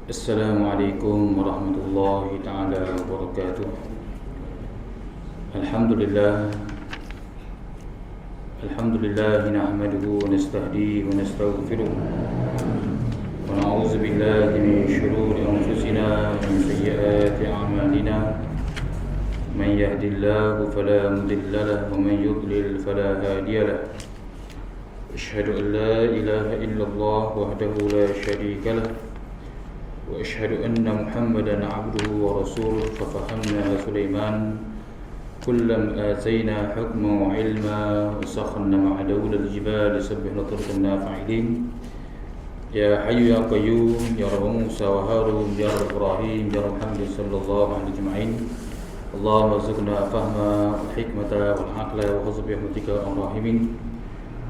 Assalamualaikum warahmatullahi ta'ala wabarakatuh. Alhamdulillah nahmaduhu wa nasta'dihi wa nastaghfiruh wa na'udzu billahi min shururi anfusina wa min sayyiati a'malina. Man yahdihillahu fala mudilla lahu wa man yudlil fala hadiya lahu. Asyhadu an la ilaha illallah wahdahu la syarika lahu وأشهد أن محمدا عبده ورسوله ففهمنا سليمان كلا آتينا حكما وعلما وسخرنا مع داود الجبال يسبحن طرق النافعين يا حي يا قيوم يا رب موسى وهارون يا رب إبراهيم يا رب محمد صلى الله عليه أجمعين اللهم ارزقنا فهم الحكمة والعقل وحفظ برحمتك يا أرحم الراحمين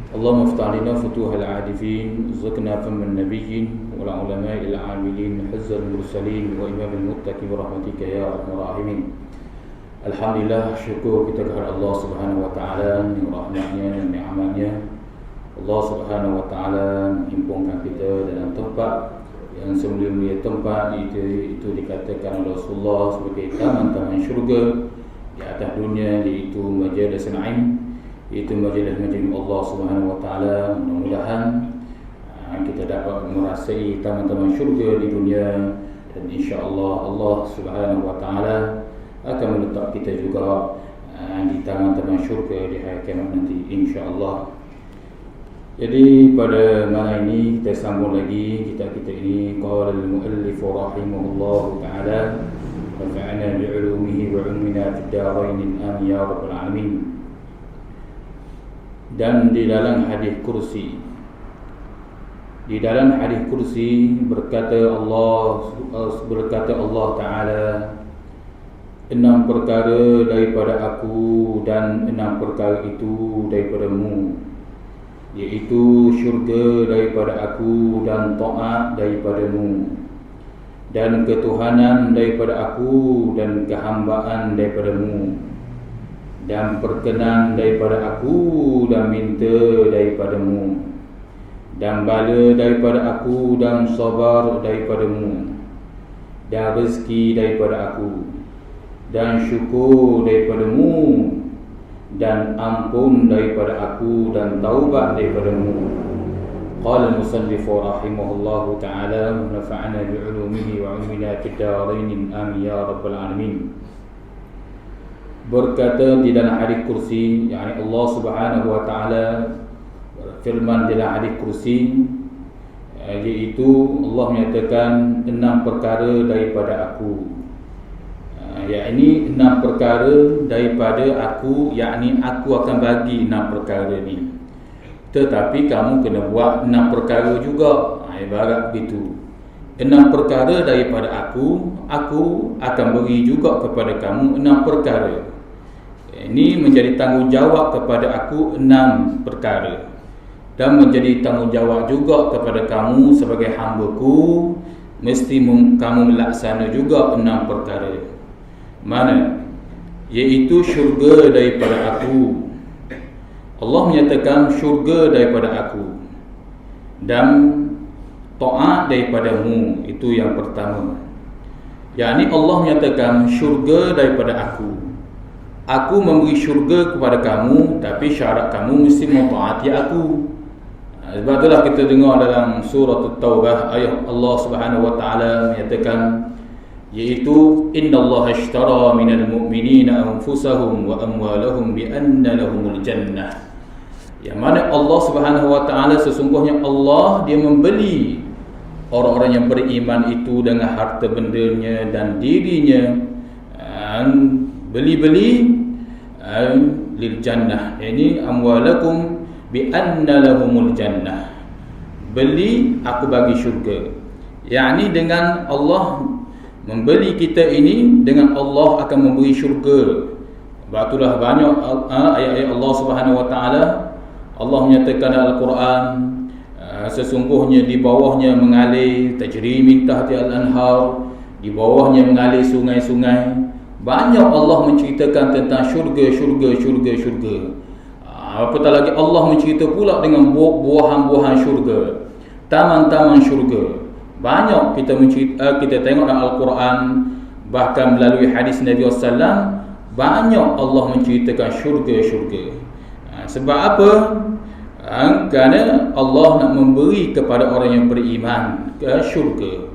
اللهم افتح لنا فتوح العارفين ارزقنا فم النبيين والعلماء العاملين حز المرسلين وإمام المتقين برحمتك يا أرحم الراحمين. Alhamdulillah, syukur kita kepada Allah Subhanahu wa taala dengan rahmatnya dan nikmatnya. Allah Subhanahu wa taala menghimpunkan kita dalam tempat yang semulia-mulia tempat itu dikatakan oleh Rasulullah sebagai taman-taman syurga di atas dunia, iaitu Majlis Na'im, itu majlis Allah Subhanahu wa taala. Mudah-mudahan kita dapat merasai taman-taman syurga di dunia, dan insya-Allah Allah Subhanahu wa taala akan meletak kita juga di taman-taman syurga di hari kiamat nanti, insya-Allah. Jadi pada malam ini kita sambung lagi kitab kita ini. Qala al-muallif rahimahullahu taala wa nafa'ana bi 'ulumihi wa 'ilmina fid darain amin ya rabbal alamin. Dan di dalam hadis kursi, berkata Allah Ta'ala, 6 perkara daripada aku dan 6 perkara itu daripadamu, iaitu syurga daripada aku dan taat daripadamu, dan ketuhanan daripada aku dan kehambaan daripadamu, dan perkenan daripada aku dan minta daripadamu, dan bala daripada aku dan sabar daripadamu, dan rezeki daripada aku, dan syukur daripadamu, dan ampun daripada aku dan taubat daripadamu. Qala al-musannif rahimahullahu ta'ala wa nafa'ana bi 'ulumihi wa 'ilmina fid darain amin ya rabbal alamin. Berkata di dalam hadis kursi, yakni Allah Subhanahu wa taala firman di dalam hadis kursi, iaitu Allah menyatakan 6 perkara daripada aku, yakni 6 perkara daripada aku, yakni aku akan bagi 6 perkara ni, tetapi kamu kena buat 6 perkara juga. Ibarat begitu, 6 perkara daripada aku akan beri juga kepada kamu 6 perkara. Ini menjadi tanggungjawab kepada aku 6 perkara, dan menjadi tanggungjawab juga kepada kamu sebagai hamba-Ku, mesti kamu melaksana juga 6 perkara. Mana? Iaitu syurga daripada aku. Allah menyatakan syurga daripada aku dan taat daripadamu, itu yang pertama. Yakni Allah menyatakan syurga daripada aku. Aku memberi syurga kepada kamu, tapi syarat kamu mesti mentaati aku. Sebab itulah kita dengar dalam surah At-Taubah ayat Allah Subhanahu wa taala menyatakan, iaitu innallaha ashtara minal mu'minina anfusahum wa amwalahum bi anna lahumul jannah. Yang mana Allah Subhanahu wa taala, sesungguhnya Allah dia membeli orang-orang yang beriman itu dengan harta bendanya dan dirinya, beli lil jannah, ini amwalakum bi anna lahumul jannah, beli aku bagi syurga. Yakni dengan Allah membeli kita ini, dengan Allah akan memberi syurga. Sebab itulah banyak ayat-ayat Allah Subhanahu wa taala. Allah menyatakan dalam Al-Quran, sesungguhnya di bawahnya mengalir tajri min tahti al-anhar, di bawahnya mengalir sungai-sungai. Banyak Allah menceritakan tentang syurga. Apatah lagi Allah mencerita pula dengan buah-buahan syurga, taman-taman syurga. Banyak kita tengok dalam Al-Quran, bahkan melalui hadis Nabi SAW, banyak Allah menceritakan syurga-syurga. Sebab apa? Kerana Allah nak memberi kepada orang yang beriman ke syurga.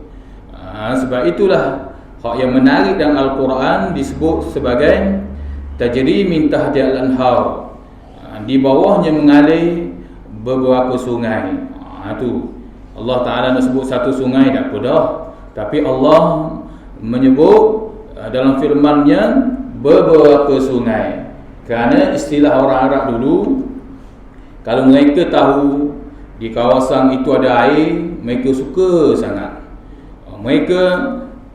Sebab itulah hak yang menarik dalam Al-Quran disebut sebagai tajri min tahtiha al-anhar. Di bawahnya mengalir beberapa sungai. Tu Allah Ta'ala nak sebut satu sungai tak apa dah, tapi Allah menyebut dalam firman-Nya beberapa sungai. Kerana istilah orang Arab dulu, kalau mereka tahu di kawasan itu ada air, mereka suka sangat. Mereka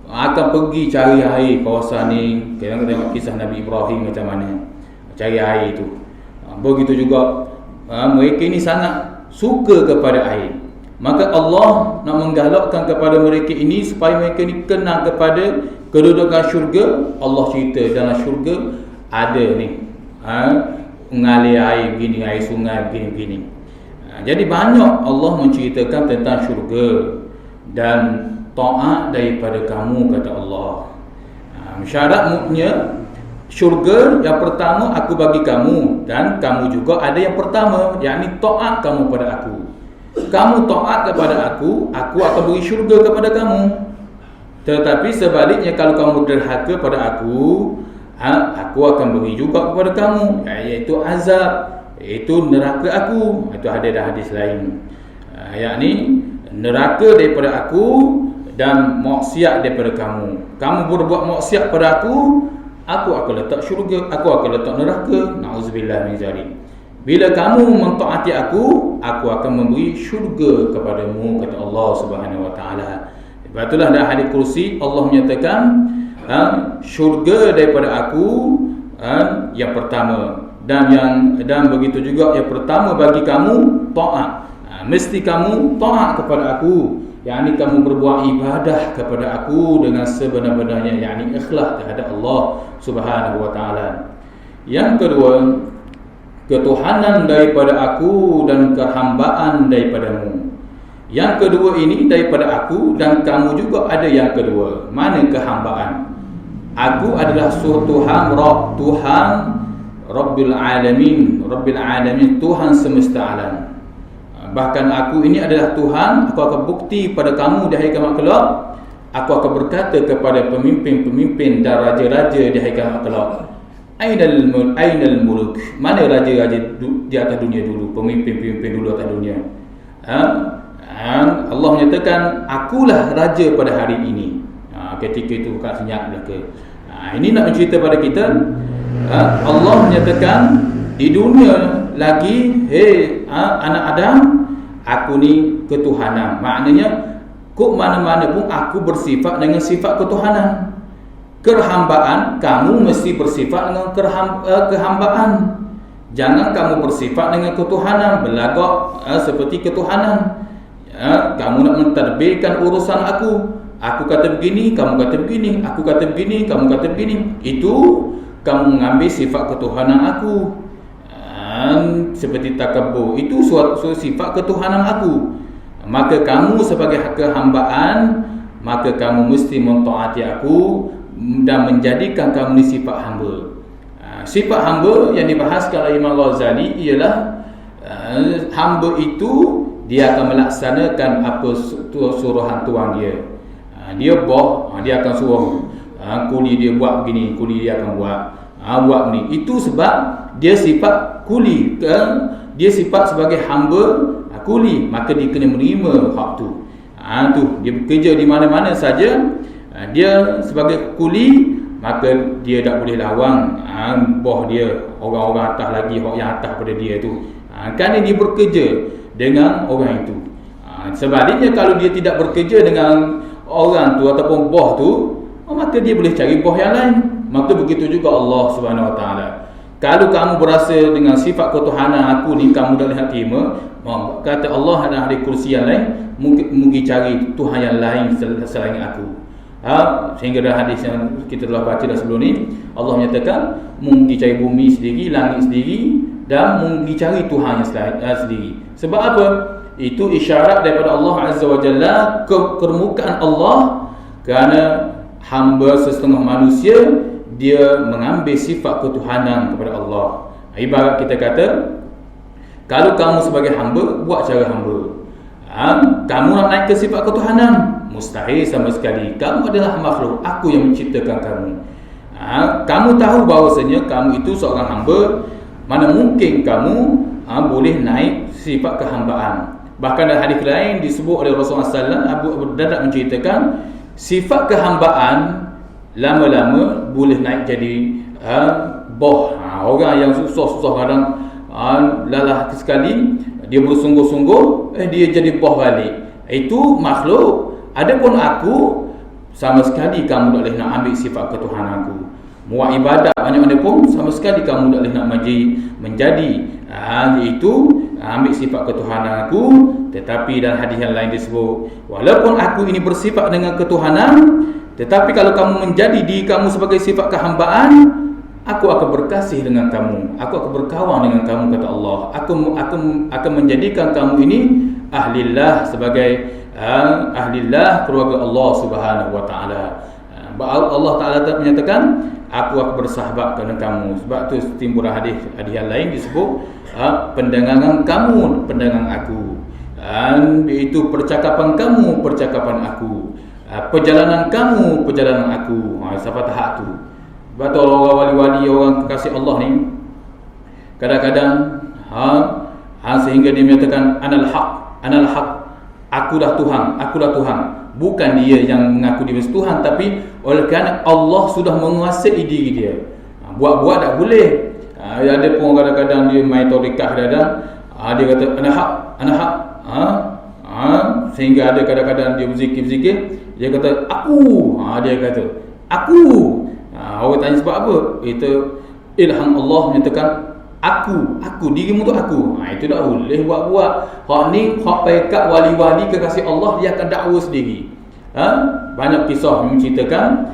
akan pergi cari air kawasan ni. Kita tengok kisah Nabi Ibrahim macam mana cari air itu. Begitu juga mereka ini sangat suka kepada air. Maka Allah nak menggalakkan kepada mereka ini supaya mereka ni kenal kepada kedudukan syurga. Allah cerita dalam syurga ada ni mengalir air begini, air sungai begini-begini. Jadi banyak Allah menceritakan tentang syurga dan taat daripada kamu, kata Allah. Syaratnya syurga yang pertama aku bagi kamu, dan kamu juga ada yang pertama, yakni taat kamu pada aku. Kamu taat kepada aku akan beri syurga kepada kamu. Tetapi sebaliknya, kalau kamu derhaka pada aku akan beri juga kepada kamu, iaitu azab, iaitu neraka aku. Itu ada dalam hadis lain, yakni neraka daripada aku dan maksiat daripada kamu. Kamu berbuat maksiat pada aku akan letak syurga, aku akan letak neraka. Na'udzubillah min zalik. Bila kamu mentaati aku akan memberi syurga kepadamu, kata Allah Subhanahu wa taala. Sebab itulah dalam hadis kursi Allah menyatakan syurga daripada aku yang pertama, dan begitu juga yang pertama bagi kamu taat. Mesti kamu taat kepada aku, yakni kamu berbuat ibadah kepada aku dengan sebenar-benarnya, yakni ikhlas terhadap Allah Subhanahu wa taala. Yang kedua, ketuhanan daripada aku dan kehambaan daripadamu. Yang kedua ini daripada aku dan kamu juga ada yang kedua. Mana kehambaan? Aku adalah Tuhan Rabb, Tuhan Rabbil Alamin, Rabbil Alamin, Tuhan semesta alam. Bahkan aku ini adalah Tuhan. Aku akan bukti pada kamu di hari kiamat kelak. Aku akan berkata kepada pemimpin-pemimpin dan raja-raja di hari kiamat kelak, Ainal muluk, mana raja-raja di atas dunia dulu, pemimpin-pemimpin dulu atas dunia. Allah menyatakan akulah raja pada hari ini. Ketika itu bukan senyap belaka. Ini nak mencerita pada kita, Allah menyatakan di dunia lagi, anak Adam, aku ni ketuhanan. Maknanya kok mana-mana pun aku bersifat dengan sifat ketuhanan. Kehambaan, kamu mesti bersifat dengan kehambaan. Jangan kamu bersifat dengan ketuhanan, berlagak seperti ketuhanan. Kamu nak mentadbirkan urusan aku. Aku kata begini, kamu kata begini. Aku kata begini, kamu kata begini. Itu kamu mengambil sifat ketuhanan aku. Seperti takabur, itu suatu sifat ketuhanan aku. Maka kamu sebagai kehambaan, maka kamu mesti mentaati aku dan menjadikan kamu ni sifat hamba. Sifat hamba yang dibahaskan oleh Imam Ghazali ialah hamba itu dia akan melaksanakan apa suruhan tuan dia. Dia akan suruh kuli dia buat begini, kuli dia akan buat ni. Itu sebab dia sifat kuli, dia sifat sebagai hamba kuli, maka dia kena menerima hak tu. Dia bekerja di mana-mana saja, dia sebagai kuli, maka dia tak boleh lawan bos dia, orang-orang atas lagi, hak yang atas pada dia tu. Kerana dia bekerja dengan orang itu. Sebaliknya, kalau dia tidak bekerja dengan orang tu ataupun bos tu, maka dia boleh cari bos yang lain. Maka begitu juga Allah Subhanahu wa taala. Kalau kamu berasa dengan sifat ketuhanan aku ni kamu dah lihat terima, kata Allah dalam hadis kursi yang lain, mungkin cari Tuhan yang lain selain aku. Sehingga dalam hadis yang kita telah baca dah sebelum ni, Allah menyatakan mungkin cari bumi sendiri, langit sendiri, dan mungkin cari Tuhan yang sendiri. Sebab apa? itu isyarat daripada Allah Azza wa Jalla kemukaan Allah, kerana hamba setengah manusia dia mengambil sifat ketuhanan kepada Allah. Ibarat kita kata, kalau kamu sebagai hamba buat cara hamba, kamu nak naik ke sifat ketuhanan, mustahil sama sekali. Kamu adalah makhluk, aku yang menciptakan kamu. Kamu tahu bahawasanya kamu itu seorang hamba, mana mungkin kamu boleh naik sifat kehambaan. Bahkan dalam hadis lain disebut oleh Rasulullah SAW, Abu Darda menceritakan, sifat kehambaan lama-lama boleh naik jadi boh. Orang yang susah-susah kadang lalah sekali, dia bersungguh-sungguh, dia jadi boh balik. Itu makhluk. Adapun aku, sama sekali kamu tak boleh nak ambil sifat ketuhananku. Buat ibadat banyak-banyak pun sama sekali kamu tak boleh nak menjadi iaitu ambil sifat ketuhanan aku. Tetapi dalam hadis yang lain disebut, walaupun aku ini bersifat dengan ketuhanan, tetapi kalau kamu menjadi diri kamu sebagai sifat kehambaan, aku akan berkasih dengan kamu, aku akan berkawan dengan kamu, kata Allah. Aku akan menjadikan kamu ini ahlillah, sebagai ahlillah, keluarga Allah Subhanahu wa taala. Allah Taala menyatakan, aku akan bersahabat dengan kamu. Sebab tu timbul hadis yang lain disebut, pendengaran kamu pendengaran aku, itu percakapan kamu percakapan aku, perjalanan kamu perjalanan aku. Sampai tahap tu. Sebab tu orang wali-wali, orang kekasih Allah ni, kadang-kadang sehingga dia menyatakan anal haq, aku dah Tuhan. Bukan dia yang mengaku diri Tuhan, tapi oleh kerana Allah sudah menguasai diri dia. Buat-buat tak boleh. Ada pun kadang-kadang dia main tarekat, kadang dia kata ana hak. Sehingga ada kadang-kadang dia berzikir, dia kata aku. Dia kata aku. Orang tanya sebab apa? Itu ilham Allah menyatakan aku, dirimu tu aku. Itu tak boleh buat-buat. Hak ni hak pekat wali-wali kekasih Allah, dia akan dakwa sendiri. Banyak kisah menceritakan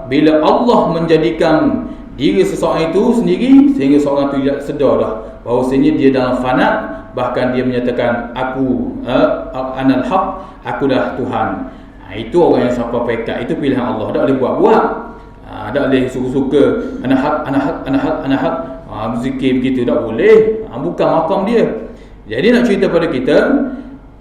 bila Allah menjadikan diri seseorang itu sendiri, sehingga seorang itu tidak sedar dah bahawasanya dia dalam fana. Bahkan dia menyatakan aku anal haq, aku dah Tuhan. Itu orang yang sampai pekat. Itu pilihan Allah, tak boleh buat-buat. Tak boleh suka-suka ana haq, zikir begitu, tak boleh. Bukan makam dia. Jadi nak cerita pada kita,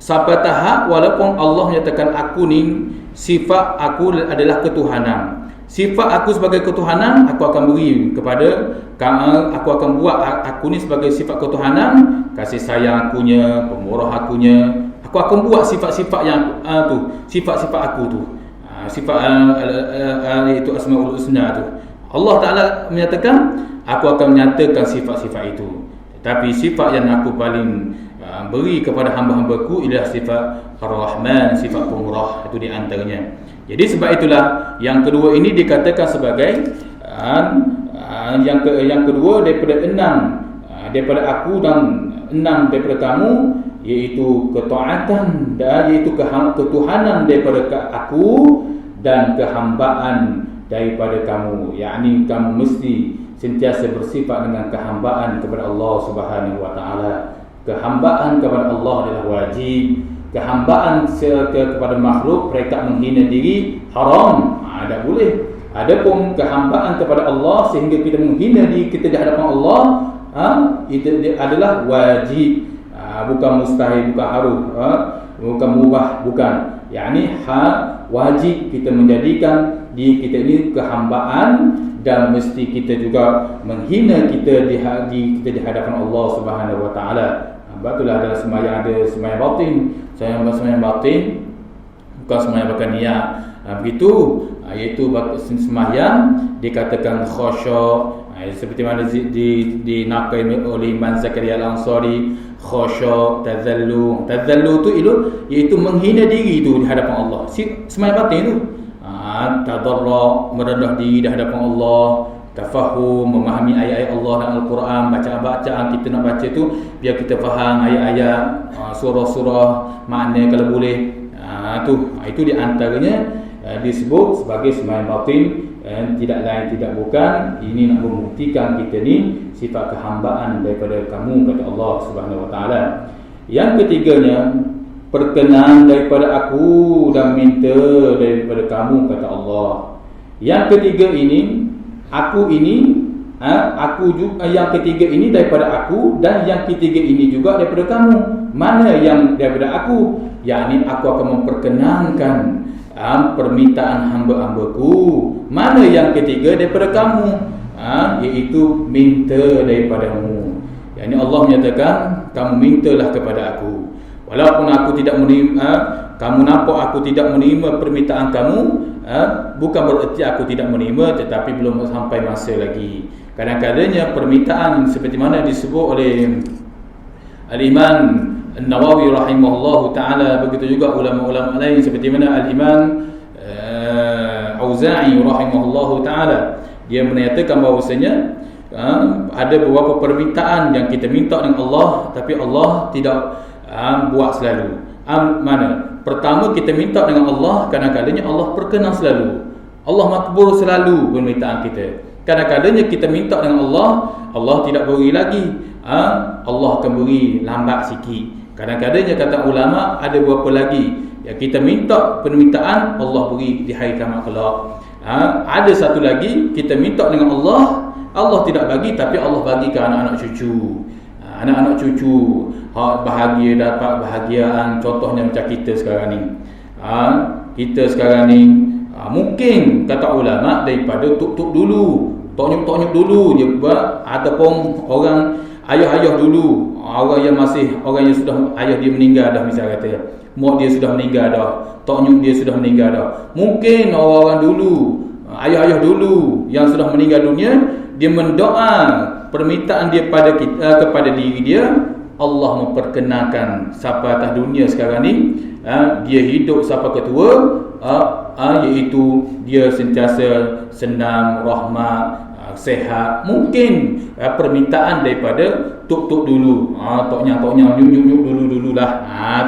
sampai tahap walaupun Allah menyatakan aku ni, sifat aku adalah ketuhanan, sifat aku sebagai ketuhanan, aku akan beri kepada, aku akan buat aku ni sebagai sifat ketuhanan, kasih sayang akunya, pemurah akunya. Aku akan buat sifat-sifat yang sifat-sifat aku tu, sifat itu Asmaul Husna tu. Allah Ta'ala menyatakan aku akan menyatakan sifat-sifat itu. Tapi sifat yang aku paling beri kepada hamba-hambaku ialah sifat Ar-Rahman, sifat pemurah. Itu di antaranya. Jadi sebab itulah yang kedua ini dikatakan sebagai yang kedua daripada 6 daripada aku dan 6 daripada kamu, iaitu ketaatan dan iaitu ketuhanan daripada aku dan kehambaan daripada kamu. Yakni kamu mesti sentiasa bersifat dengan kehambaan kepada Allah Subhanahu wa taala. Kehambaan kepada Allah adalah wajib. Kehambaan kepada makhluk, mereka menghina diri, haram. Tak boleh. Adapun kehambaan kepada Allah sehingga kita menghina diri kita di hadapan Allah, itu adalah wajib. Bukan mustahil, bukan harus, bukan mubah, bukan. Yakni wajib kita menjadikan diri kita ini kehambaan, dan mesti kita juga menghina kita di hadapan Allah Subhanahu wa taala. Sebab itulah ada sembahyang batin. Sembahyang batin bukan sembahyang pakai niat. Begitu, iaitu sembahyang dikatakan khusyuk, seperti mana dinaqil oleh Imam Zakaria Al-Ansari, khusyuk, tazallu. Tazallu tu iaitu menghina diri itu di hadapan Allah. Sembahyang batin tu tadarra, merendah diri di hadapan Allah, tafahum, memahami ayat-ayat Allah dan Al-Quran. Bacaan kita nak baca tu biar kita faham ayat-ayat, surah-surah, makna kalau boleh. Itu di antaranya disebut sebagai sembahyang batin. Tidak lain tidak bukan, ini nak membuktikan kita ni sifat kehambaan daripada kamu, kata Allah Subhanahu wa taala. Yang ketiganya, perkenan daripada aku dan minta daripada kamu, kata Allah. Yang ketiga ini, aku ini, aku juga, yang ketiga ini daripada aku, dan yang ketiga ini juga daripada kamu. Mana yang daripada aku? Yakni aku akan memperkenankan permintaan hamba-hambaku. Mana yang ketiga daripada kamu? Iaitu minta daripadamu. Yakni Allah menyatakan, kamu mintalah kepada aku. Walaupun aku tidak menerima, kamu nampak aku tidak menerima permintaan kamu, bukan bererti aku tidak menerima, tetapi belum sampai masa lagi. Kadang-kadangnya permintaan seperti mana disebut oleh Al-Imam An-Nawawi rahimahullahu ta'ala, begitu juga ulama-ulama lain seperti mana Al-Imam Auza'i rahimahullahu ta'ala, dia menyatakan bahawasanya ada beberapa permintaan yang kita minta dengan Allah, tapi Allah tidak buat selalu. Mana? Pertama, kita minta dengan Allah, kadang-kadangnya Allah perkenan selalu. Allah makbul selalu permintaan kita. Kadang-kadangnya kita minta dengan Allah, Allah tidak beri lagi. Allah akan beri lambat sikit. Kadang-kadangnya kata ulama ada berapa lagi yang kita minta permintaan, Allah beri di hari kiamat kelak. Ada satu lagi, kita minta dengan Allah, Allah tidak bagi, tapi Allah bagi ke anak-anak cucu. Anak-anak cucu bahagia, dapat bahagiaan. Contohnya macam kita sekarang ni. Kita sekarang ni mungkin kata ulama daripada tuk-tuk dulu, tonyuk-tonyuk dulu dia buat, ataupun orang ayah-ayah dulu, orang yang sudah ayah dia meninggal dah, misal kata mak dia sudah meninggal dah, tonyuk dia sudah meninggal dah. Mungkin orang-orang dulu, ayah-ayah dulu yang sudah meninggal dunia, dia mendoa permintaan dia kepada diri dia, Allah memperkenankan siapa atas dunia sekarang ni, dia hidup siapa ketua, iaitu dia sentiasa senang, rahmat, sehat. Mungkin permintaan daripada tuk-tuk dulu, tok-nyang, nyuk-nyuk dulu-dululah.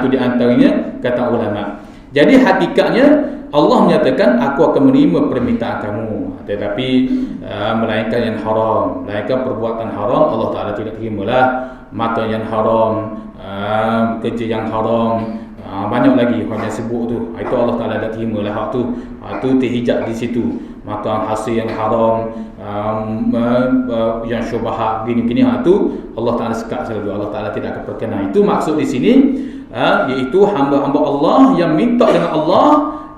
Itu di antaranya kata ulama. Jadi hakikatnya Allah menyatakan aku akan menerima permintaan kamu, tetapi melainkan yang haram, melainkan perbuatan haram Allah Ta'ala tidak terimalah. Makan yang haram, kerja yang haram, banyak lagi hal yang sebut tu, itu Allah Ta'ala tak terimalah hak tu. Itu terhijab di situ. Makan hasil yang haram, yang syubhat, gini-gini, itu Allah Ta'ala sekat selalu. Allah Ta'ala tidak akan perkenan. Itu maksud di sini, iaitu hamba-hamba Allah yang minta dengan Allah,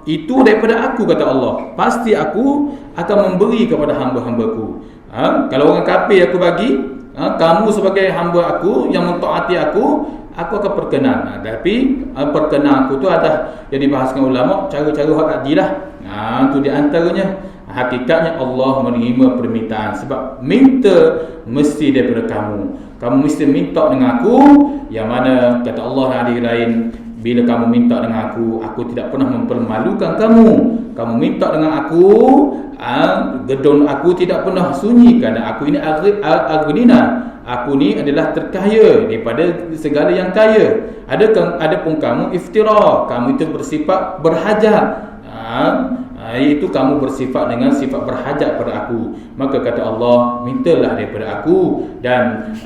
itu daripada aku, kata Allah. Pasti aku akan memberi kepada hamba-hambaku. Kalau orang kafir aku bagi, kamu sebagai hamba aku yang mentaati aku akan perkenan. Tapi perkenan aku tu ada yang dibahaskan ulama, cara-cara hak tadi lah. Itu di antaranya. Hakikatnya Allah menerima permintaan, sebab minta mesti daripada kamu. Kamu mesti minta dengan aku, yang mana kata Allah hadis lain, bila kamu minta dengan aku tidak pernah mempermalukan kamu. Kamu minta dengan aku, gedung aku tidak pernah sunyi, kerana aku ini aghnina. Aku ni adalah terkaya daripada segala yang kaya. Adapun kamu iftira, kamu itu bersifat berhajat. Itu kamu bersifat dengan sifat berhajat pada aku. Maka kata Allah, mintalah daripada aku, dan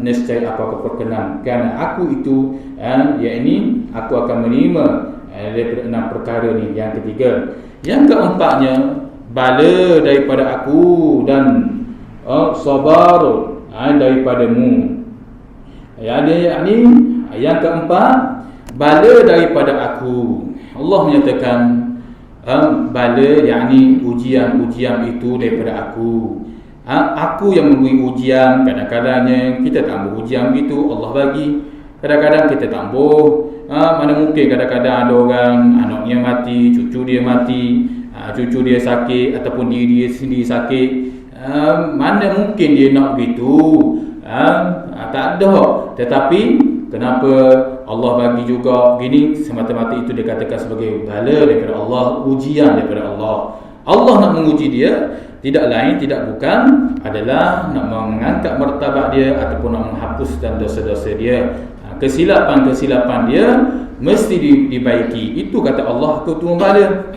nescaya aku akan perkenan, kerana aku itu yakni aku akan menerima daripada 6 perkara ni. Yang ketiga, yang keempatnya, bala daripada aku dan sabar daripadamu. Yang keempat, bala daripada aku. Allah menyatakan bala, yakni ujian-ujian itu daripada aku. Aku yang memberi ujian. Kadang-kadangnya kita tambah ujian begitu, Allah bagi. Kadang-kadang kita tambah, mana mungkin kadang-kadang ada orang anaknya mati, cucu dia mati, cucu dia sakit, ataupun diri dia sendiri sakit. Mana mungkin dia nak begitu? Tak ada. Tetapi kenapa Allah bagi juga gini? Semata-mata itu dikatakan sebagai bala daripada Allah, ujian daripada Allah. Allah nak menguji dia, tidak lain tidak bukan adalah nak mengangkat martabat dia, ataupun nak menghapuskan dosa-dosa dia. Kesilapan-kesilapan dia mesti dibaiki. Itu kata Allah, aku tunggu bala.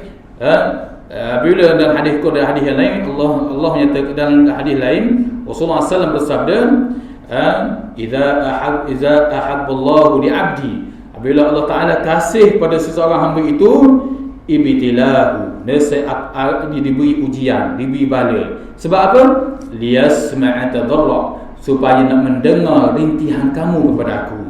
Bila dalam hadis yang lain, Allah menyatakan dalam hadis lain, Rasulullah SAW bersabda, Iza ahabballahu li'abdi, apabila Allah Ta'ala kasih pada seseorang hamba itu, ibtilahu, dia diberi ujian, diberi bala. Sebab apa? Liyasma'a tadarra, supaya nak mendengar rintihan kamu kepada aku.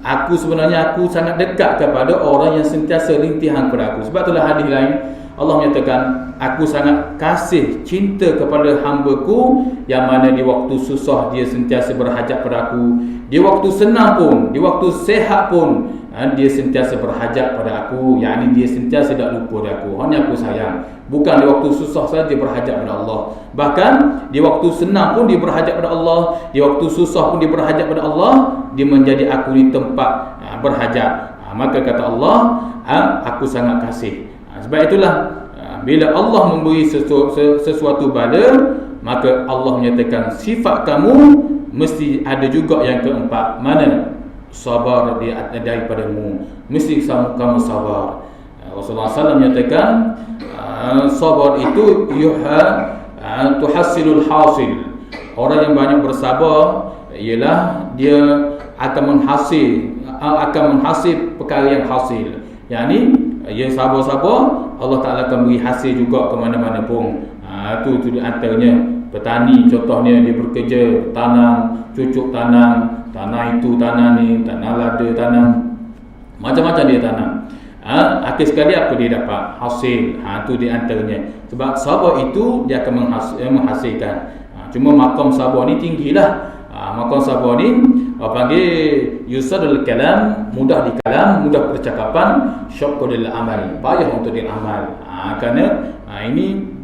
Aku sebenarnya sangat dekat kepada orang yang sentiasa rintihan kepada aku. Sebab itulah hadis lain Allah menyatakan, aku sangat kasih cinta kepada hamba-Ku yang mana di waktu susah dia sentiasa berhajat pada aku, di waktu senang pun, di waktu sehat pun, dia sentiasa berhajat pada aku. Yakni dia sentiasa tak lupa pada aku. Hanya aku sayang. Bukan di waktu susah saja dia berhajat pada Allah, bahkan di waktu senang pun dia berhajat pada Allah, di waktu susah pun dia berhajat pada Allah. Dia menjadi aku di tempat berhajat. Maka kata Allah, aku sangat kasih. Sebab itulah bila Allah memberi sesuatu bala, maka Allah menyatakan sifat kamu mesti ada juga yang keempat. Mana? Sabar daripadamu. Mesti kamu sabar. Rasulullah SAW menyatakan sabar itu tuhassilul hasil. Orang yang banyak bersabar ialah dia akan menghasil perkara yang hasil. Yakni dia sabar-sabar, Allah Ta'ala akan beri hasil juga ke mana-mana pun. Itu di antaranya petani, contohnya dia bekerja tanam, cucuk tanam, tanah itu tanah ni, tanah lada tanam, macam-macam dia tanam. Akhir sekali apa dia dapat? Hasil. Itu di antaranya. Sebab sabar itu dia akan menghasilkan. Cuma maqam sabar ni tinggilah. Maqam sabar ni panggil yusadul kalam, mudah di kalam, mudah percakapan, syaqqul amal, payah untuk diamal.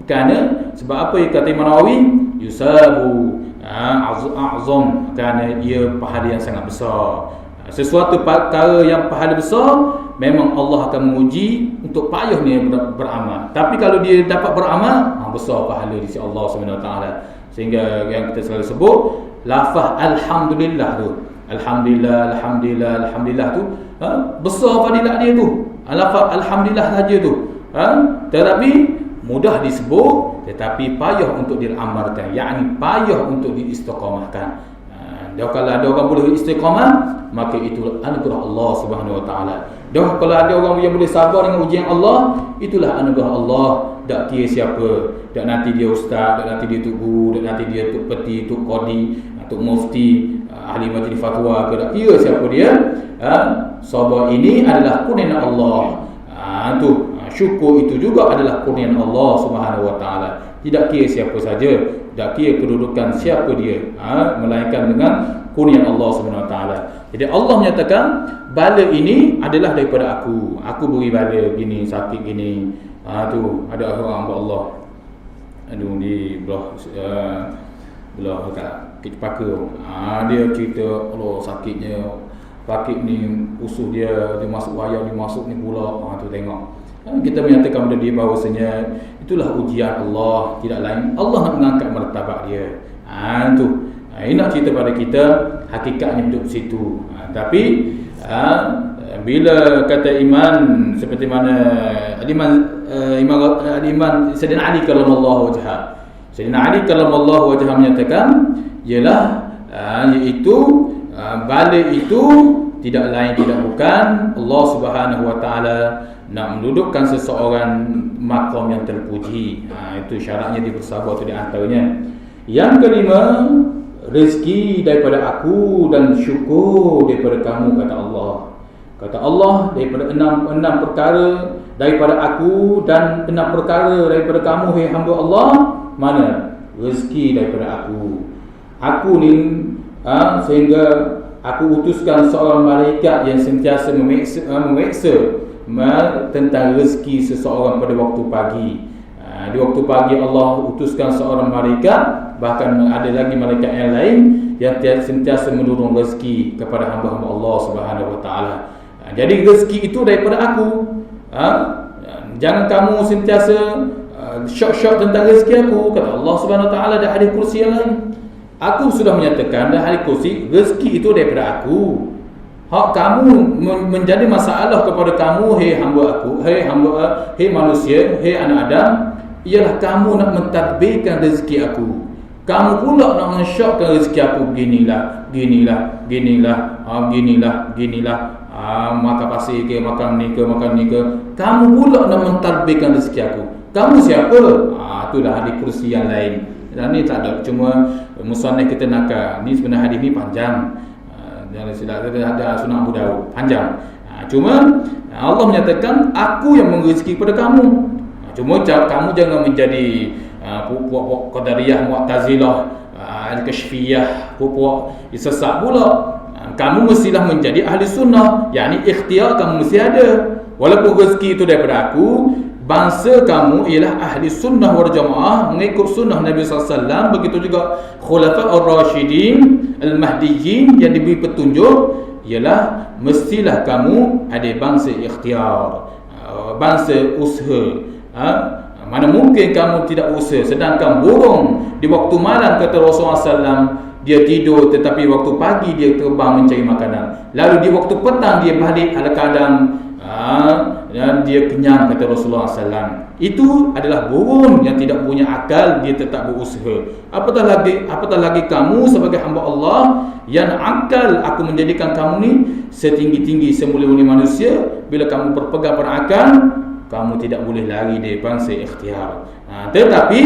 Kerana sebab apa yang kata Imam Nawawi, yusabu a'zam, kerana ia pahala yang sangat besar. Sesuatu perkara yang pahala besar, memang Allah akan menguji untuk payah ni beramal. Tapi kalau dia dapat beramal, besar pahala di sisi Allah SWT. Sehingga yang kita selalu sebut lafaz alhamdulillah tu, alhamdulillah tu, besar fadilat dia tu. Lafaz alhamdulillah saja tu, tetapi mudah disebut, tetapi payah untuk diamalkan. Yakni payah untuk diistiqamahkan. Kalau ada orang boleh istiqamah, maka itu anugerah Allah Subhanahu Wa Taala. Kalau ada orang yang boleh sabar dengan ujian Allah, itulah anugerah Allah. Tak kira siapa, tak nanti dia ustaz, tak nanti dia tok guru, tak nanti dia tok peti, tok qadi, tok mufti, ahli majlis fatwa, tak kira siapa dia. Sabar ini adalah kurnian Allah. Syukur itu juga adalah kurnian Allah Subhanahu Wa Taala. Tidak kira siapa saja, tak kira kedudukan siapa dia, melainkan dengan kurnian Allah Subhanahu Wa Taala. Jadi Allah menyatakan bala ini adalah daripada aku. Aku beri bala gini, sakit gini. Tu ada orang hamba Allah. Di belah kat Kepaka. Dia cerita Allah sakitnya. Sakit ni usus dia masuk wayang, dia masuk ni pula. Tu tengok. Kita menyatakan pada dia bahawasanya itulah ujian Allah, tidak lain. Allah nak mengangkat martabat dia. Ini nak cerita pada kita hakikatnya hidup situ. Tapi bila kata iman seperti mana iman Sayyidina Ali karramallahu wajhah. Sayyidina Ali karramallahu wajhah menyatakan ialah iaitu bala itu tidak lain tidak bukan Allah Subhanahu Wa Taala nak mendudukkan seseorang maqam yang terpuji. Itu syaratnya dia bersabar, itu di antaranya. Yang kelima, rezeki daripada aku dan syukur daripada kamu, kata Allah. Kata Allah, daripada enam perkara daripada aku dan 6 perkara daripada kamu, hai hamba Allah. Mana? Rezeki daripada aku. Aku ni sehingga aku utuskan seorang malaikat yang sentiasa memeksa tentang rezeki seseorang pada waktu pagi. Di waktu pagi Allah utuskan seorang malaikat, bahkan ada lagi malaikat yang lain yang sentiasa menurun rezeki kepada hamba-hamba Allah Subhanahu Wa Taala. Jadi rezeki itu daripada aku. Jangan kamu sentiasa syok-syok tentang rezeki aku. Kata Allah Subhanahu Wa Taala dalam hadis kursi yang lain, aku sudah menyatakan dalam hadis kursi, rezeki itu daripada aku. Hak kamu menjadi masalah kepada kamu, hei hamba aku, hei manusia, hei anak Adam, ialah kamu nak mentadbirkan rezeki aku. Kamu pula nak mensyokkan rezeki aku beginilah. Makan pasir ke, makan ni ke. Kamu pula nak mentadbirkan rezeki aku. Kamu siapa? Itulah hadis kursi yang lain. Dan ni tak ada, cuma musannaf kita nakal. Ni sebenarnya hadis ni panjang. Jangan silap, ada Sunan Abu Daud panjang. Cuma Allah menyatakan aku yang memberi rezeki kepada kamu. Cuma kamu jangan menjadi puak-puak Qadariyah, Mu'tazilah, Al-Kashfiyah, puak-puak sesat pula. Kamu mestilah menjadi ahli sunnah, yakni ikhtiar kamu mesti ada. Walaupun rezeki itu daripada aku, bangsa kamu ialah ahli sunnah wal jamaah, mengikut sunnah Nabi SAW. Begitu juga Khulafa ar-Rashidin Al-Mahdiyyin yang diberi petunjuk, ialah mestilah kamu ada bangsa ikhtiar, bangsa usaha. Mana mungkin kamu tidak usaha, sedangkan burung di waktu malam, kata Rasulullah SAW, dia tidur tetapi waktu pagi dia terbang mencari makanan. Lalu di waktu petang dia balik ala keadaan dan dia kenyang, kata Rasulullah SAW. Itu adalah burung yang tidak punya akal, dia tetap berusaha. Apatah lagi kamu sebagai hamba Allah yang akal aku menjadikan kamu ni setinggi-tinggi semulia-mulia manusia. Bila kamu berpegang pada akal, kamu tidak boleh lari dari bangsa ikhtiar. Tetapi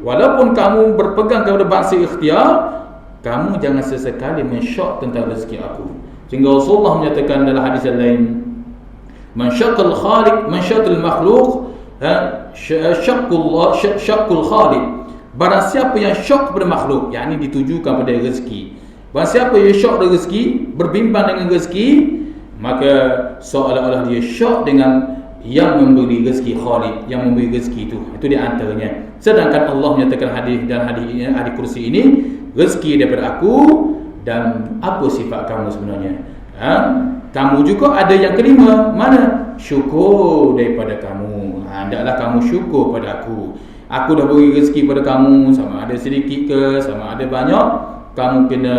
walaupun kamu berpegang kepada bangsa ikhtiar, kamu jangan sesekali mensyok tentang rezeki aku. Sehingga Rasulullah menyatakan dalam hadis yang lain, man syaqal khaliq, man syaqal makhluq, syaqul khaliq. Barang siapa yang syok kepada makhluk, yakni ditujukan pada rezeki. Barang siapa yang syok dengan rezeki, berbimbang dengan rezeki, maka seolah-olah dia syok dengan yang memberi rezeki, Khaliq yang memberi rezeki itu di antaranya. Sedangkan Allah menyatakan hadis kursi ini, rezeki daripada aku. Dan apa sifat kamu sebenarnya? Kamu juga ada yang kelima, mana? Syukur daripada kamu. Hendaklah kamu syukur pada aku. Aku dah beri rezeki pada kamu, sama ada sedikit ke, sama ada banyak, kamu kena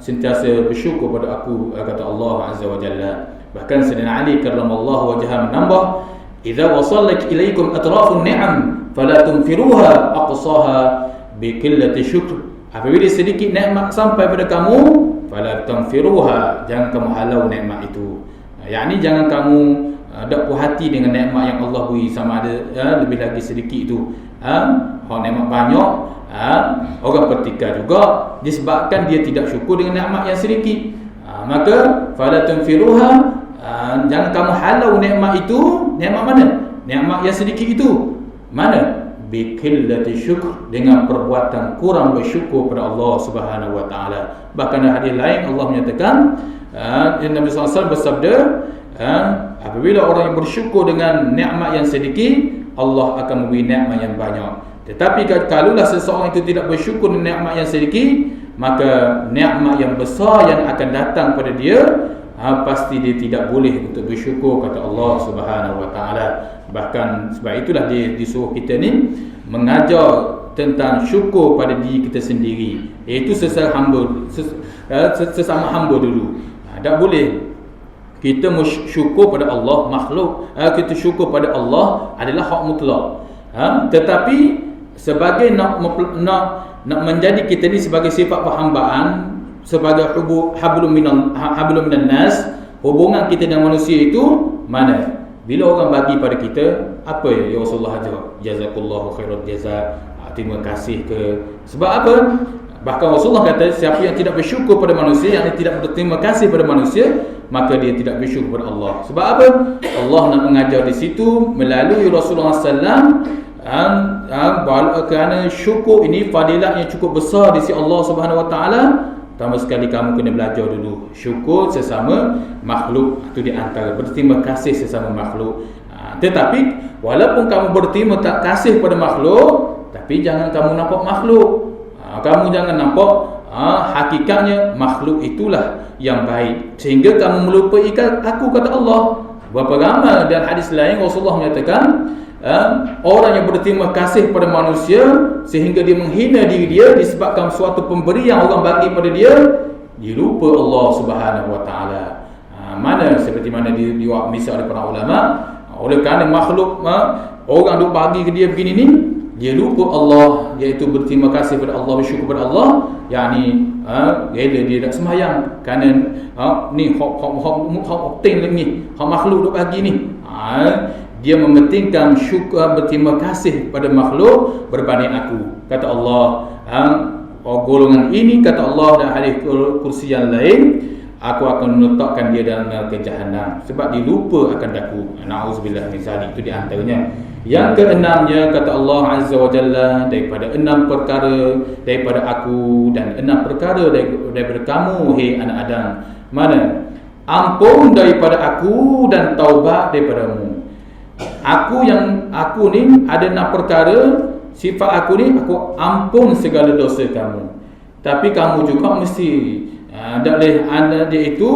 sentiasa bersyukur pada aku, kata Allah Azza wa Jalla. Bahkan Sayyidina Ali karramallahu wajhahu menambah, idza wasallat ilaikum atrafun ni'am fala tunfiruha aqsaha bi qillati syukr. Apabila sedikit nikmat sampai pada kamu, fala tunfiruha, jangan kamu halau nikmat itu. Yakni jangan kamu dak puas hati dengan nikmat yang Allah beri, sama ada lebih lagi sedikit itu. Kalau nikmat banyak, orang pertikaian juga disebabkan dia tidak syukur dengan nikmat yang sedikit. Maka fala tunfiruha, jangan kamu halau nikmat itu. Nikmat mana? Nikmat yang sedikit itu. Mana? Bi qillati syukr, dengan perbuatan kurang bersyukur pada Allah Subhanahu wa taala. Bahkan dalam hadis lain Allah menyatakan, Nabi SAW bersabda, apabila orang yang bersyukur dengan nikmat yang sedikit, Allah akan memberi nikmat yang banyak. Tetapi kalaulah seseorang itu tidak bersyukur dengan nikmat yang sedikit, maka nikmat yang besar yang akan datang pada dia, pasti dia tidak boleh untuk bersyukur, kata Allah Subhanahu wa taala. Bahkan sebab itulah dia disuruh kita ni mengajar tentang syukur pada diri kita sendiri, iaitu sesama hamba dulu. Tak boleh kita syukur pada Allah makhluk, kita syukur pada Allah adalah hak mutlak. Tetapi sebagai nak menjadi kita ni sebagai sifat perhambaan, sebagai hablum minan nas, hubungan kita dengan manusia itu mana? Bila orang bagi pada kita, apa ya Rasulullah ajar? Jazakallahu khairan jaza, terima kasih ke? Sebab apa? Bahkan Rasulullah kata, siapa yang tidak bersyukur pada manusia, yang tidak berterima kasih pada manusia, maka dia tidak bersyukur pada Allah. Sebab apa? Allah nak mengajar di situ melalui Rasulullah SAW, kerana syukur ini fadilat yang cukup besar di sisi Allah Subhanahu wa taala. Pertama sekali kamu kena belajar dulu syukur sesama makhluk, itu di antara berterima kasih sesama makhluk. Tetapi walaupun kamu berterima kasih pada makhluk, tapi jangan kamu nampak makhluk. Kamu jangan nampak hakikatnya makhluk itulah yang baik, sehingga kamu melupai aku, kata Allah. Berapa ramai dan hadis lain Rasulullah menyatakan, orang yang berterima kasih pada manusia sehingga dia menghina diri dia disebabkan suatu pemberian orang bagi pada dia, dia lupa Allah Subhanahu wa taala. Mana seperti mana diwak misal oleh para ulama, oleh kerana makhluk orang duk bagi ke dia begini ni, dia lupa Allah, iaitu berterima kasih kepada Allah, bersyukur kepada Allah, yakni dia nak sembahyang kerana ni hak ni hak makhluk duk bagi ni, dia mementingkan syukur berterima kasih pada makhluk berbanding aku. Kata Allah, golongan ini, kata Allah dan hadis kursi yang lain, aku akan meletakkan dia dalam neraka jahanam sebab dia lupa akan aku. Na'udzubillah min zalik. Itu di antaranya. Yang keenamnya, kata Allah Azza wa Jalla, daripada 6 perkara daripada aku dan 6 perkara daripada kamu, hei anak Adam. Mana? Ampun daripada aku dan taubat daripadamu. Aku ni ada 6 perkara. Sifat aku ni, aku ampun segala dosa kamu. Tapi kamu juga mesti tak boleh anda iaitu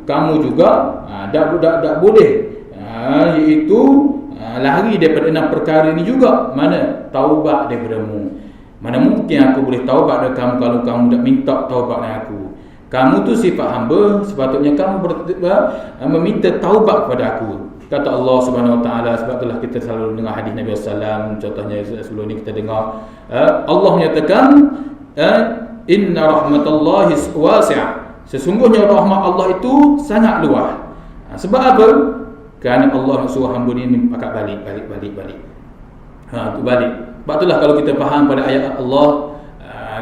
kamu juga tak boleh iaitu lari daripada 6 perkara ini juga. Mana? Taubat daripadamu. Mana mungkin aku boleh taubat dari kamu kalau kamu tak minta taubat dari aku. Kamu tu sifat hamba, sepatutnya kamu meminta taubat kepada aku. Kata Allah Subhanahu Wa Taala. Sebab itulah kita selalu dengar hadis Nabi SAW. Contohnya sebelum ni kita dengar Allah menyatakan inna rahmatallahi wasi'ah, sesungguhnya rahmat Allah itu sangat luas. Sebab apa? Kerana Allah suruh hamba ni pakat balik. Tu balik. Sebab itulah kalau kita faham pada ayat Allah,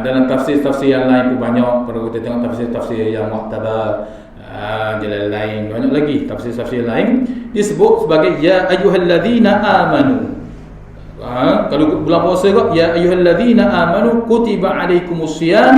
dalam tafsir-tafsir yang lain pun banyak. Kalau kita tengok tafsir-tafsir yang mu'tabar, jalan lain, banyak lagi tafsir-tafsir lain disebut sebagai ya ayyuhalladzina amanu. Kalau bulan puasa kok, ya ayyuhalladzina amanu kutiba alaikumusiyam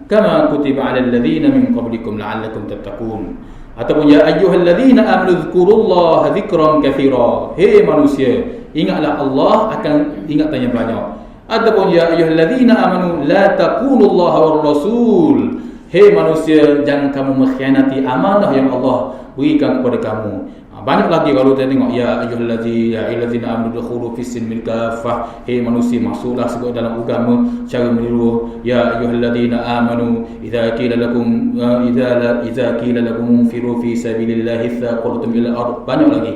kama kutiba alal ladzina min qablikum la'allakum tattaqun. Ataupun ya ayyuhalladzina amanu dzkurullaha dzikran katsira. Hei manusia, ingatlah Allah akan ingatan yang banyak. Ataupun ya ayyuhalladzina amanu la taqunullaha war rasul. Hei manusia, jangan kamu mengkhianati amanah yang Allah berikan kepada kamu. Banyak lagi kalau kita tengok ya ayyuhalladzina amanu dukhulu fis silmi kaffah. Hei manusia, masuklah sebut dalam agama secara menyeluruh. Ya ayyuhalladzina amanu idza qila lakum firu fi sabilillahi thaqultum ila ard. Banyak lagi.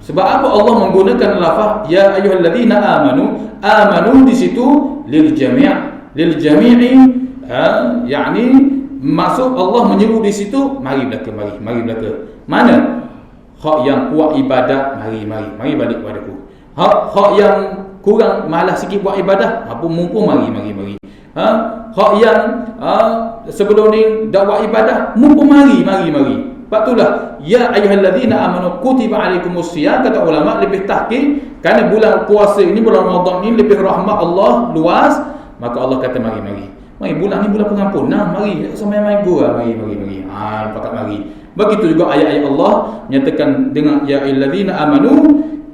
Sebab apa Allah menggunakan lafaz ya ayyuhalladzina amanu di situ lil jami'i, yakni maksud Allah menyeru di situ mari belaka. Mana? Hak yang kuat ibadat, mari balik padaku. Hak yang kurang malas sikit buat ibadah, apa mumpung mari. Hak yang sebelum ni dak buat ibadah, mumpung mari. Sebab itulah ya ayyuhalladzina amanu kutiba alaikumusiyam, kata ulama lebih tahqiq kerana bulan puasa ini, bulan Ramadan ini lebih rahmat Allah luas, maka Allah kata mari. Bulan ni bulan pengampunan, mari sampai mari. Pakat mari. Begitu juga ayat-ayat Allah menyatakan dengan ya ayyuhalladzina amanu,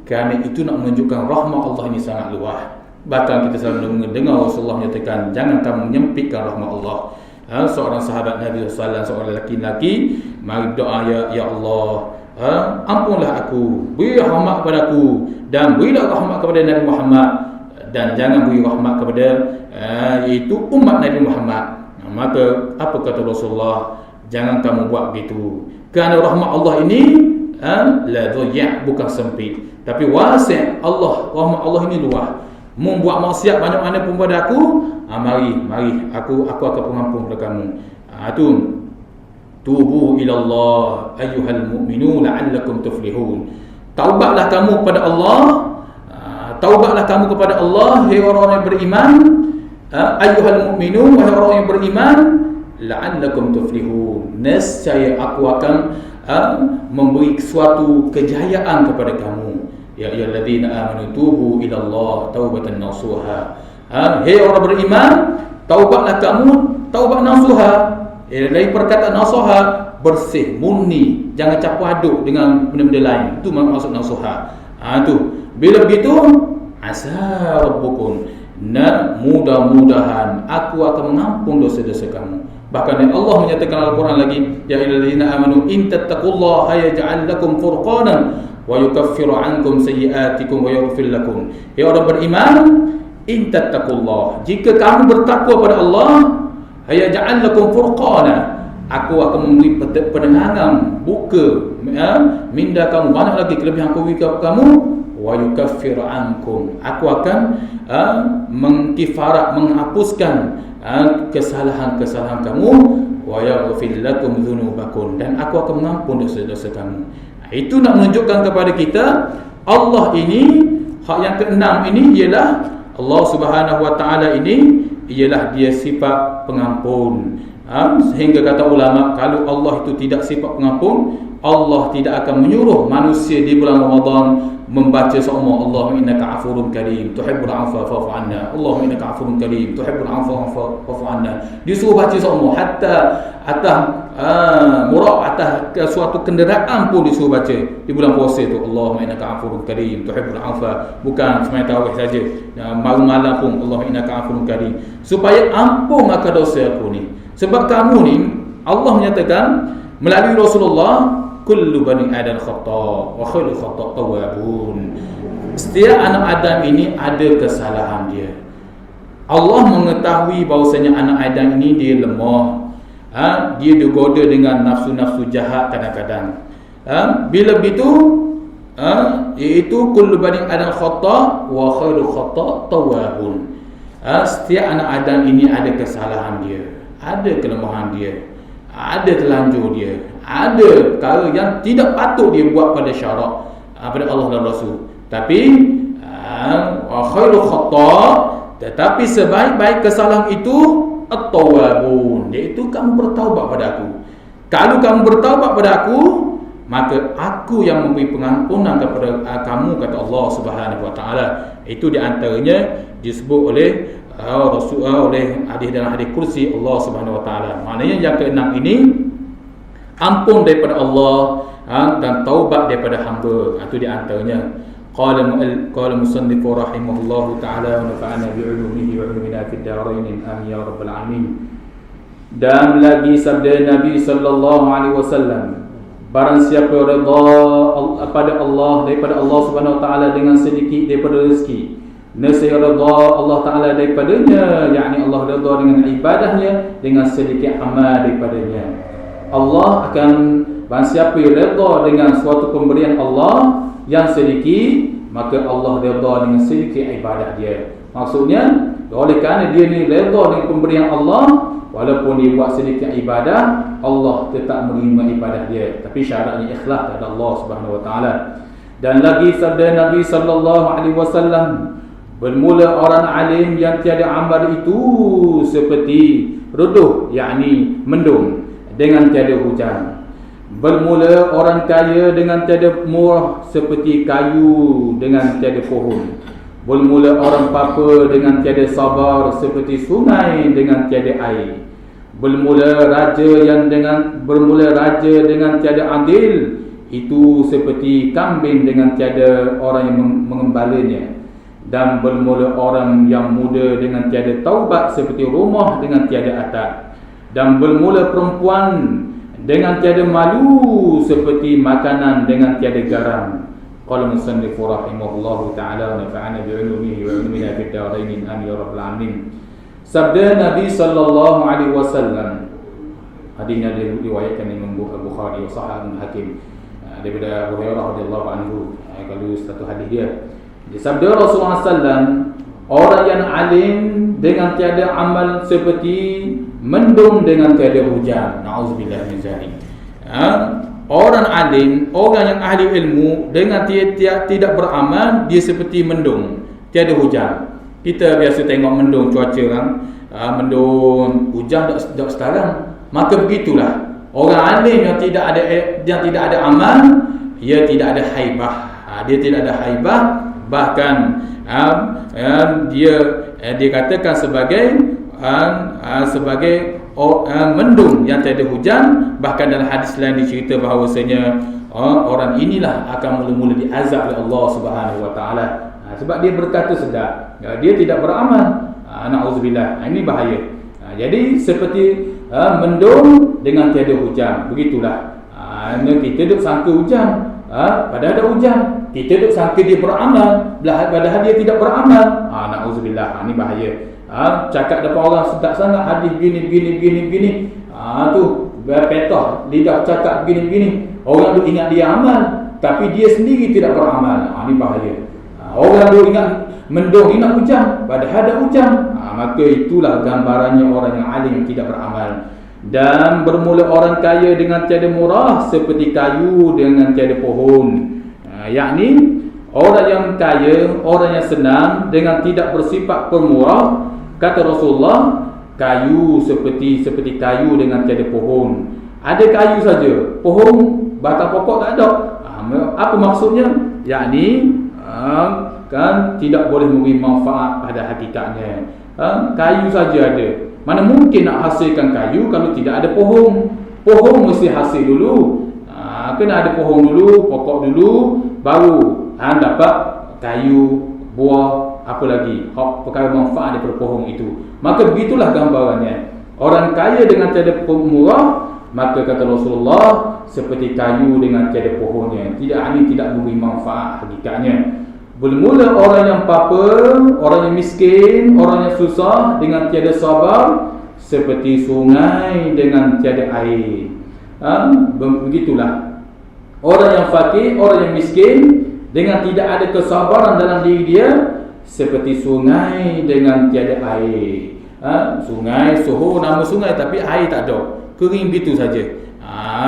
kerana itu nak menunjukkan rahmat Allah ini sangat luas. Bahkan kita selalu mendengar Rasulullah menyatakan jangan kamu menyempitkan rahmat Allah. Seorang sahabat Nabi SAW, seorang lelaki mari doa ya Allah, ampunlah aku, beri rahmat kepada aku, dan berilah rahmat kepada Nabi Muhammad, dan jangan beri rahmat kepada iaitu umat Nabi Muhammad. Maka apa kata Rasulullah? Jangan kamu buat begitu. Kerana rahmat Allah ini la dhiyya, bukan sempit, tapi wasi'. Rahmat Allah ini luas. Membuat maksiat banyak mana pun pada aku, mari aku akan pengampun kepada kamu. Tubu ilallah ayyuhal mu'minun la'allakum tuflihun. Taubatlah kamu kepada Allah. Taubatlah kamu kepada Allah, hai orang-orang yang beriman. Ayyuhal mu'minun, wahai orang yang beriman, la'allakum tuflihun, nescaya aku akan memberi suatu kejayaan kepada kamu. Ya ayyuhalladzina amanu tubu ilallah taubatan nasuha. Hei orang beriman, taubatlah kamu taubat nasuha. Dari perkataan nasuha, bersih, murni, jangan campur aduk dengan benda-benda lain. Itu maksud nasuha. Bila begitu, asa rabbukum, mudah-mudahan aku akan mengampun dosa-dosa kamu. Bahkan Allah menyatakan dalam Al-Quran lagi, ya ayyuhalladzina amanu in tattaqullaha yaj'al lakum furqanan wa yukaffiru 'ankum sayyi'atikum wa yaghfir lakum. Ya orang beriman, in tattaqullah, jika kamu bertakwa pada Allah, yaj'al lakum furqana, aku akan memberi penerangan, buka minda kamu, banyak lagi kelebihan aku beri kamu, wa yukaffir ankum. Aku akan mengkifarat, menghapuskan kesalahan-kesalahan kamu, wa yaghfir lakum dzunubakum, dan aku akan mengampun dosa-dosa kamu. Itu nak menunjukkan kepada kita Allah ini, hak yang keenam ini ialah Allah Subhanahu wa taala ini ialah dia sifat pengampun. Sehingga kata ulama, kalau Allah itu tidak sifat pengampun, Allah tidak akan menyuruh manusia di bulan Ramadan membaca semua Allahumma innaka afurun karim tuhibbul afwa fa'fu anna, Allahumma innaka afurun karim tuhibbul afwa fa'fu anna. Disuruh baca semua, hatta atas atas suatu kenderaan pun disuruh baca di bulan puasa tu, Allahumma innaka afurun karim tuhibbul afwa. Bukan semai tarawih saja, malam pun Allahumma innaka afurun karim, supaya ampun akan dosa aku ni. Sebab kamu ni Allah menyatakan melalui Rasulullah, kullu bani adam khata wa khairul khata tawwabun. Setiap anak Adam ini ada kesalahan dia. Allah mengetahui bahawasanya anak Adam ini dia lemah. Dia digoda dengan nafsu-nafsu jahat kadang-kadang. Bila begitu, iaitu kullu bani adam khata wa khairul khata tawwabun. Setiap anak Adam ini ada kesalahan dia, ada kelemahan dia, ada terlanjur dia, ada perkara yang tidak patut dia buat pada syarak pada Allah dan Rasul. Tapi khairul khata, tetapi sebaik-baik kesalahan itu at-tawwabun, iaitu kamu bertaubat pada aku. Kalau kamu bertaubat pada aku, maka aku yang memberi pengampunan kepada kamu, kata Allah Subhanahu wa taala. Itu di antaranya disebut oleh Rasul, oleh hadis dalam hadis kursi Allah Subhanahu wa taala. Maknanya yang keenam ini ampun daripada Allah dan taubat daripada hamba. Itu di antaranya. Qala musannif rahimahullahu taala wa nafa'ana bi 'ulumihi wa 'ulumina fid dharain amin ya rabbal alamin. Dan lagi sabda Nabi sallallahu alaihi wasallam, barang siapa redha pada Allah, daripada Allah Subhanahu wa taala dengan sedikit daripada rezeki, nescaya redha Allah taala daripadanya, yakni Allah redha dengan ibadahnya, dengan sedikit amal daripadanya. Allah akan, barang siapa redha dengan suatu pemberian Allah yang sedikit, maka Allah redha dengan sedikit ibadah dia. Maksudnya, oleh kerana dia ni redha dengan pemberian Allah, walaupun dia buat sedikit ibadah, Allah tetap menerima ibadah dia, tapi syaratnya ikhlas kepada Allah Subhanahu wa taala. Dan lagi sabda Nabi sallallahu alaihi wasallam, bermula orang alim yang tiada amal itu seperti reduh, yakni mendung dengan tiada hujan. Bermula orang kaya dengan tiada murah seperti kayu dengan tiada pohon. Bermula orang papa dengan tiada sabar seperti sungai dengan tiada air. Bermula raja dengan tiada adil, itu seperti kambing dengan tiada orang yang mengembalanya. Dan bermula orang yang muda dengan tiada taubat seperti rumah dengan tiada atap. Dan bermula perempuan dengan tiada malu seperti makanan dengan tiada garam. Qala musannif rahimahullahu taala wa nafa'ana bi 'ulumihi wa 'ulumina fid dharain amin ya rabbal alamin. Sabda Nabi sallallahu alaihi wasallam, hadisnya diriwayatkan Imam Bukhari wa Sahih Hakim daripada Abu Hurairah radhiyallahu anhu. Kalau satu hadis dia, sabda Rasulullah sallam, orang yang alim dengan tiada amal seperti mendung dengan tiada hujan. Nauzubillah min zalik. Orang alim, orang yang ahli ilmu dengan tidak beramal, dia seperti mendung, tiada hujan. Kita biasa tengok mendung cuaca kan, mendung, hujan tak sekarang. Maka begitulah orang alim yang tidak ada amal, dia tidak ada haibah. Dia tidak ada haibah, bahkan dia katakan sebagai mendung yang tiada hujan. Bahkan dalam hadis lain dicerita bahawasanya orang inilah akan mula-mula diazab oleh Allah Subhanahu wa taala, sebab dia berkata sedap, dia tidak beramal. Nauzubillah, ini bahaya. Jadi seperti mendung dengan tiada hujan, begitulah. Kita duk sangka hujan, padahal ada hujan. Kita duk sangka dia beramal, padahal dia tidak beramal. Nauzubillah, ini bahaya. Cakap depan orang sedap sangat, hadis begini. Tu petah lidah cakap begini. Orang tu ingat dia amal, tapi dia sendiri tidak beramal. Ini bahaya. Orang duk ingat mendung ni nak hujan, padahal ada hujan. Maka itulah gambarannya orang yang alim yang tidak beramal. Dan bermula orang kaya dengan tiada murah seperti kayu dengan tiada pohon. Yakni orang yang kaya, orang yang senang dengan tidak bersifat pemurah, kata Rasulullah, kayu seperti kayu dengan tiada pohon. Ada kayu saja, pohon batang pokok tak ada. Apa maksudnya? Yakni kan tidak boleh memberi manfaat pada hakikatnya. Kayu saja ada. Mana mungkin nak hasilkan kayu kalau tidak ada pohon? Pohon mesti hasil dulu. Kena ada pohon dulu, pokok dulu, baru dapat kayu, buah, apa lagi, perkara manfaat daripada pohon itu. Maka begitulah gambarannya. Orang kaya dengan tiada pemurah, maka kata Rasulullah, seperti kayu dengan tiada pohonnya. Tidak memberi manfaat hakikatnya. Bermula orang yang papa, orang yang miskin, orang yang susah dengan tiada sabar, seperti sungai dengan tiada air. Begitulah. Orang yang fakir, orang yang miskin, dengan tidak ada kesabaran dalam diri dia, seperti sungai dengan tiada air. Sungai, Soho nama sungai tapi air tak ada, kering begitu saja.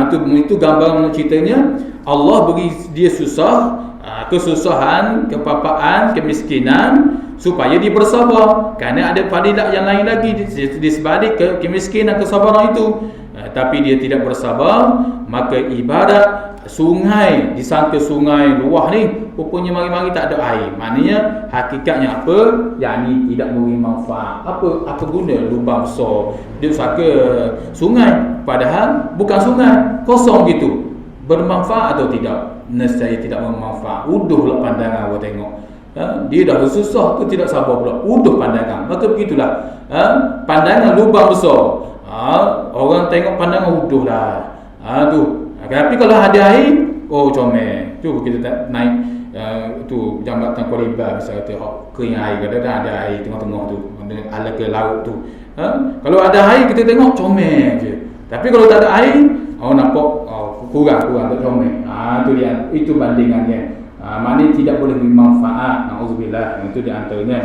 Itu gambaran ceritanya. Allah beri dia susah, kesusahan, kepapaan, kemiskinan, supaya dia bersabar. Kerana ada fadilat yang lain lagi di sebalik kemiskinan, kesabaran itu. Tapi dia tidak bersabar, maka ibarat sungai, disangka sungai luah ni, rupanya mari-mari tak ada air. Maknanya hakikatnya apa? Yakni tidak memberi manfaat. Apa guna lubang besar? Dia sangka sungai, padahal bukan sungai, kosong gitu. Bermanfaat atau tidak? Nescaya tidak bermanfaat. Uduhlah pandangan awak tengok. Dia dah susah tu tidak sabar pula. Uduh pandangan. Maka begitulah. Pandangan lubang besar. Orang tengok pandangan uduh lah. Tu. Tapi kalau ada air, comel. Cuba kita naik tu jambatan Kuala bisa kata kering air, kadang-kadang ada air tengah-tengah tu, ala ke laut tu. Kalau ada air kita tengok comel je. Tapi kalau tak ada air, nampak kurang tak comel. Tu dia, itu bandingannya. Maknanya tidak boleh bermanfaat. Nauzubillah, itu di antaranya.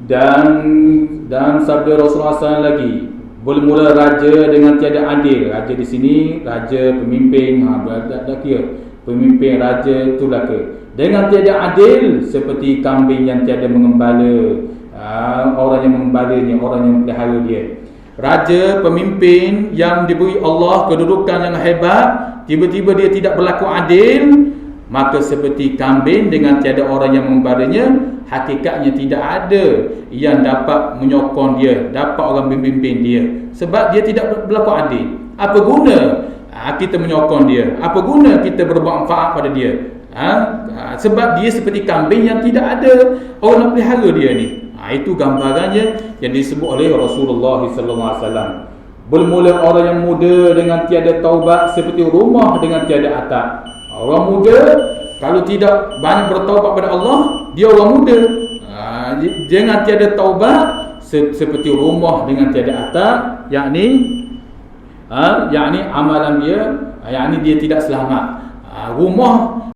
Dan sabda Rasulullah SAW lagi, bermula raja dengan tiada adil. Raja di sini, raja pemimpin, dah kira pemimpin raja tu lah ke. Dengan tiada adil seperti kambing yang tiada mengembala. Orang yang mengembalanya, orang yang pelihara dia. Raja, pemimpin yang diberi Allah kedudukan yang hebat, tiba-tiba dia tidak berlaku adil, maka seperti kambing dengan tiada orang yang mengembalanya. Hakikatnya tidak ada yang dapat menyokong dia, dapat orang membimbing dia, sebab dia tidak berlaku adil. Apa guna kita menyokong dia? Apa guna kita bermanfaat pada dia? Sebab dia seperti kambing yang tidak ada orang nak pelihara dia ni. Itu gambarannya yang disebut oleh Rasulullah SAW. Bermula orang yang muda dengan tiada taubat seperti rumah dengan tiada atap. Orang muda kalau tidak banyak bertaubat pada Allah, dia orang muda. Dengan tiada taubat seperti rumah dengan tiada atap, yakni amalan dia, yakni dia tidak selamat. Rumah